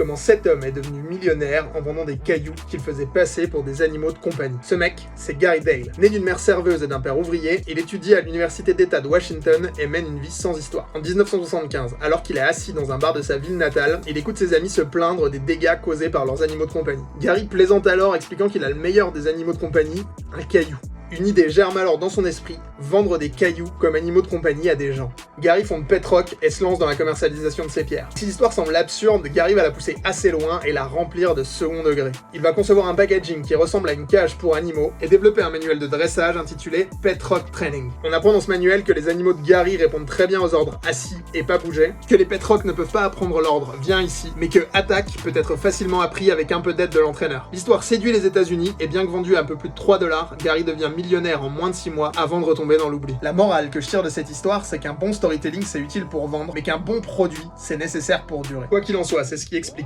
comment cet homme est devenu millionnaire en vendant des cailloux qu'il faisait passer pour des animaux de compagnie. Ce mec, c'est Gary Dale. Né d'une mère serveuse et d'un père ouvrier, il étudie à l'université d'État de Washington et mène une vie sans histoire. En 1975, alors qu'il est assis dans un bar de sa ville natale, il écoute ses amis se plaindre des dégâts causés par leurs animaux de compagnie. Gary plaisante alors, expliquant qu'il a le meilleur des animaux de compagnie, un caillou. Une idée germe alors dans son esprit, vendre des cailloux comme animaux de compagnie à des gens. Gary fonde Petrock et se lance dans la commercialisation de ses pierres. Si l'histoire semble absurde, Gary va la pousser assez loin et la remplir de second degré. Il va concevoir un packaging qui ressemble à une cage pour animaux et développer un manuel de dressage intitulé Petrock Training. On apprend dans ce manuel que les animaux de Gary répondent très bien aux ordres assis et pas bouger, que les Petrock ne peuvent pas apprendre l'ordre viens ici, mais que attaque peut être facilement appris avec un peu d'aide de l'entraîneur. L'histoire séduit les États-Unis et bien que vendue à un peu plus de $3, Gary devient millionnaire en moins de 6 mois avant de retomber dans l'oubli. La morale que je tire de cette histoire, c'est qu'un bon storytelling c'est utile pour vendre, mais qu'un bon produit c'est nécessaire pour durer. Quoi qu'il en soit, c'est ce qui explique